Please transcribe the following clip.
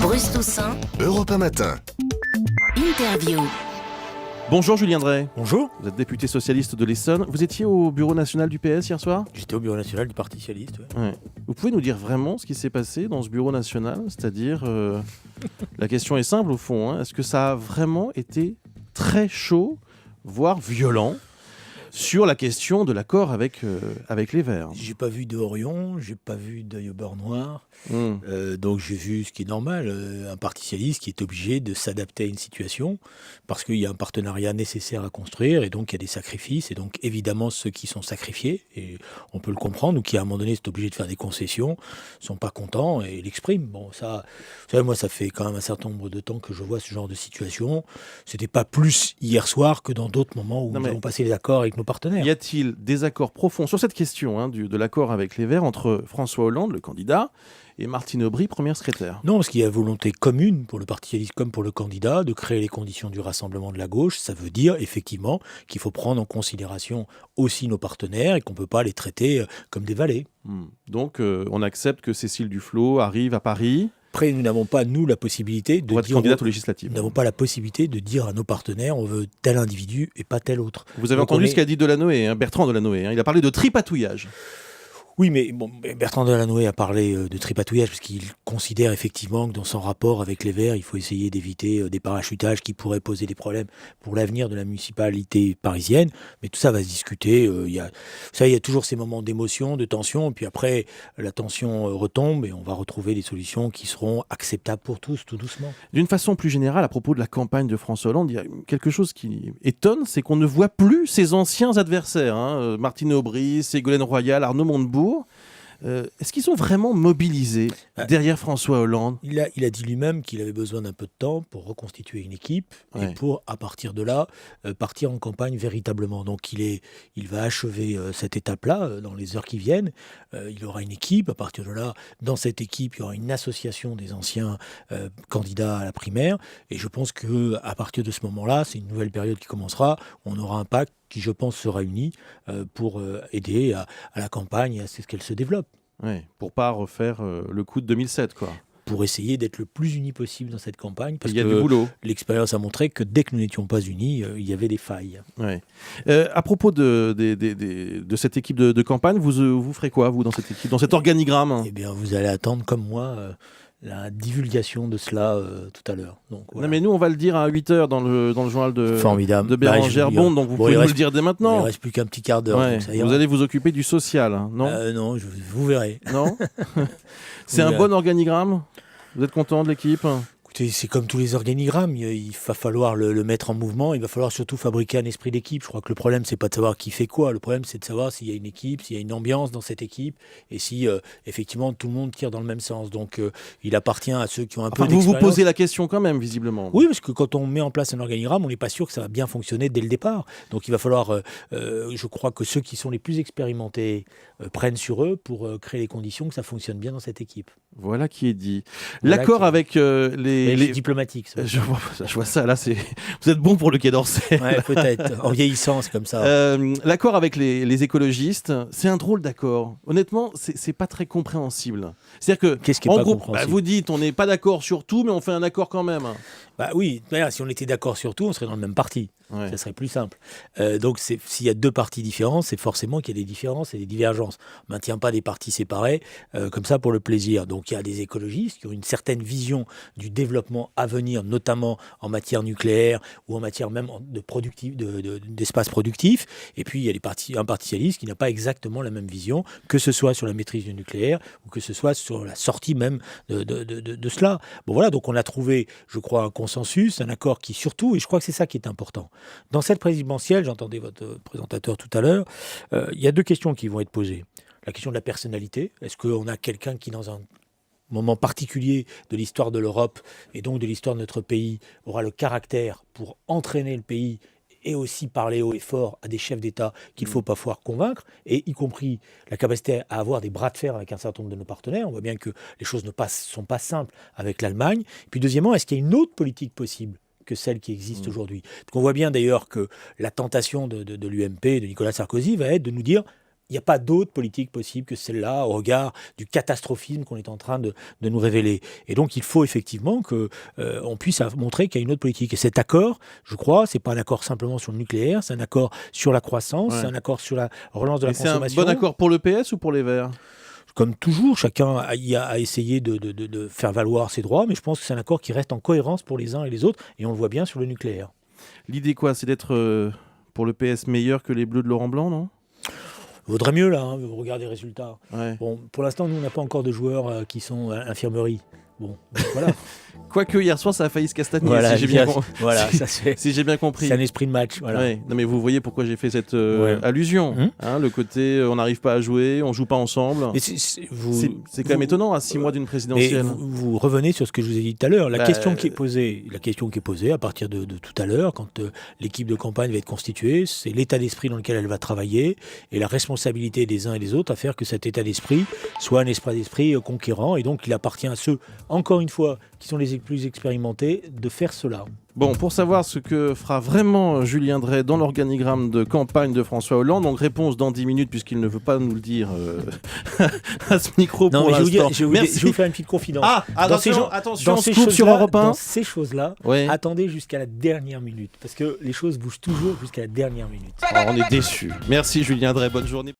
Bruce Toussaint, Europe 1 Matin. interview. Bonjour Julien Drey. Bonjour. Vous êtes député socialiste de l'Essonne. Vous étiez au bureau national du PS hier soir ? J'étais au bureau national du Parti socialiste. Ouais. Ouais. Vous pouvez nous dire vraiment ce qui s'est passé dans ce bureau national ? C'est-à-dire, la question est simple au fond. Est-ce que ça a vraiment été très chaud, voire violent, sur la question de l'accord avec les Verts ? J'ai pas vu de Orion, j'ai pas vu d'œil au beurre noir. Mmh. Donc j'ai vu ce qui est normal, un parti socialiste qui est obligé de s'adapter à une situation parce qu'il y a un partenariat nécessaire à construire et donc il y a des sacrifices et donc évidemment ceux qui sont sacrifiés, et on peut le comprendre, ou qui à un moment donné sont obligés de faire des concessions, sont pas contents et l'expriment. Bon, ça, vous savez, moi ça fait quand même un certain nombre de temps que je vois ce genre de situation. C'était pas plus hier soir que dans d'autres moments où nous avons passé les accords avec nos partenaires. Y a-t-il des accords profonds sur cette question de l'accord avec les Verts entre François Hollande, le candidat, et Martine Aubry, première secrétaire ? Non, parce qu'il y a volonté commune pour le Parti socialiste comme pour le candidat de créer les conditions du rassemblement de la gauche. Ça veut dire effectivement qu'il faut prendre en considération aussi nos partenaires et qu'on ne peut pas les traiter comme des valets. Donc on accepte que Cécile Duflot arrive à Paris. Après, nous n'avons pas, nous, la possibilité de pour être candidate aux législatives. Nous n'avons pas la possibilité de dire à nos partenaires on veut tel individu et pas tel autre. Vous avez entendu ce qu'a dit Delanoë, Bertrand Delanoë. Il a parlé de tripatouillage. Oui, mais bon, Bertrand Delanoë a parlé de tripatouillage parce qu'il considère effectivement que dans son rapport avec les Verts, il faut essayer d'éviter des parachutages qui pourraient poser des problèmes pour l'avenir de la municipalité parisienne. Mais tout ça va se discuter. Il y a toujours ces moments d'émotion, de tension. Et puis après, la tension retombe et on va retrouver des solutions qui seront acceptables pour tous, tout doucement. D'une façon plus générale, à propos de la campagne de François Hollande, il y a quelque chose qui étonne, c'est qu'on ne voit plus ses anciens adversaires. Martine Aubry, Ségolène Royal, Arnaud Montebourg. Est-ce qu'ils sont vraiment mobilisés derrière François Hollande ? Il a dit lui-même qu'il avait besoin d'un peu de temps pour reconstituer une équipe et pour, à partir de là, partir en campagne véritablement. Donc il va achever cette étape-là dans les heures qui viennent. Il aura une équipe. À partir de là, dans cette équipe, il y aura une association des anciens candidats à la primaire. Et je pense qu'à partir de ce moment-là, c'est une nouvelle période qui commencera. On aura un pacte qui, je pense, sera uni pour aider à la campagne et à ce qu'elle se développe. Oui, pour pas refaire le coup de 2007, quoi. Pour essayer d'être le plus unis possible dans cette campagne, parce il y a que du boulot. L'expérience a montré que dès que nous n'étions pas unis, il y avait des failles. Ouais. À propos de cette équipe de campagne, vous ferez quoi, vous, dans cette équipe, dans cet organigramme ? Eh bien, vous allez attendre, comme moi, la divulgation de cela tout à l'heure. Donc, voilà. Non, mais nous, on va le dire à 8h dans le journal de Bérangère Bond, donc vous pouvez nous le dire dès maintenant. Il ne reste plus qu'un petit quart d'heure. Ouais. Vous allez vous occuper du social, non ? Non, vous verrez. Non. C'est un bon organigramme ? Vous êtes content de l'équipe ? Écoutez, c'est comme tous les organigrammes, il va falloir le mettre en mouvement, il va falloir surtout fabriquer un esprit d'équipe. Je crois que le problème, c'est pas de savoir qui fait quoi, le problème, c'est de savoir s'il y a une équipe, s'il y a une ambiance dans cette équipe, et si, effectivement, tout le monde tire dans le même sens. Donc, il appartient à ceux qui ont un peu d'expérience. Vous vous posez la question quand même, visiblement. Oui, parce que quand on met en place un organigramme, on n'est pas sûr que ça va bien fonctionner dès le départ. Donc, il va falloir, je crois que ceux qui sont les plus expérimentés prennent sur eux pour créer les conditions que ça fonctionne bien dans cette équipe. Voilà qui est dit. L'accord avec les diplomatiques. Je vois ça, là, vous êtes bon pour le Quai d'Orsay. Ouais, peut-être. En vieillissant, c'est comme ça. L'accord avec les écologistes, c'est un drôle d'accord. Honnêtement, c'est pas très compréhensible. C'est-à-dire que, qu'est-ce qui est en pas gros, compréhensible ? vous dites, on n'est pas d'accord sur tout, mais on fait un accord quand même. Bah oui, si on était d'accord sur tout, on serait dans le même parti. Ouais. Ça serait plus simple. Donc, s'il y a deux partis différents, c'est forcément qu'il y a des différences et des divergences. On ne maintient pas des partis séparés comme ça pour le plaisir. Donc, il y a des écologistes qui ont une certaine vision du développement à venir, notamment en matière nucléaire ou en matière même d'espace productif. Et puis, il y a un parti socialiste qui n'a pas exactement la même vision, que ce soit sur la maîtrise du nucléaire ou que ce soit sur la sortie même de cela. Bon, voilà, donc on a trouvé, je crois, un consensus, un accord qui surtout, et je crois que c'est ça qui est important. Dans cette présidentielle, j'entendais votre présentateur tout à l'heure, il y a deux questions qui vont être posées. La question de la personnalité. Est-ce qu'on a quelqu'un qui, dans un moment particulier de l'histoire de l'Europe et donc de l'histoire de notre pays, aura le caractère pour entraîner le pays et aussi parler haut et fort à des chefs d'État qu'il ne faut pas pouvoir convaincre, et y compris la capacité à avoir des bras de fer avec un certain nombre de nos partenaires. On voit bien que les choses ne sont pas simples avec l'Allemagne. Et puis deuxièmement, est-ce qu'il y a une autre politique possible que celle qui existe aujourd'hui ? Parce qu'on voit bien d'ailleurs que la tentation de l'UMP, de Nicolas Sarkozy, va être de nous dire il n'y a pas d'autre politique possible que celle-là au regard du catastrophisme qu'on est en train de nous révéler. Et donc il faut effectivement qu'on puisse montrer qu'il y a une autre politique. Et cet accord, je crois, c'est pas un accord simplement sur le nucléaire, c'est un accord sur la croissance, c'est un accord sur la relance de la consommation. C'est un bon accord pour le PS ou pour les Verts ? Comme toujours, chacun a essayé de faire valoir ses droits, mais je pense que c'est un accord qui reste en cohérence pour les uns et les autres, et on le voit bien sur le nucléaire. L'idée quoi ? C'est d'être pour le PS meilleur que les Bleus de Laurent Blanc, non ? Vaudrait mieux là, vous regardez les résultats. Ouais. Bon, pour l'instant, nous, on n'a pas encore de joueurs qui sont à l'infirmerie. Bon, voilà. Quoique hier soir, ça a failli se castagner, Voilà, si j'ai bien, si j'ai bien compris. C'est un esprit de match. Voilà. Ouais. Non, mais vous voyez pourquoi j'ai fait cette allusion. Le côté on n'arrive pas à jouer, on joue pas ensemble. Mais c'est quand même étonnant à 6 mois d'une présidentielle. Vous revenez sur ce que je vous ai dit tout à l'heure. La question qui est posée à partir de tout à l'heure, quand l'équipe de campagne va être constituée, c'est l'état d'esprit dans lequel elle va travailler et la responsabilité des uns et des autres à faire que cet état d'esprit soit un état d'esprit conquérant. Et donc, il appartient à ceux, encore une fois, qui sont les plus expérimentés, de faire cela. Bon, pour savoir ce que fera vraiment Julien Dray dans l'organigramme de campagne de François Hollande, donc réponse dans 10 minutes puisqu'il ne veut pas nous le dire à ce micro pour l'instant. Je vais vous faire une petite confidence. Attention, scoop sur Europe 1. Dans ces choses-là, attendez jusqu'à la dernière minute, parce que les choses bougent toujours jusqu'à la dernière minute. On est déçus. Merci Julien Dray, bonne journée.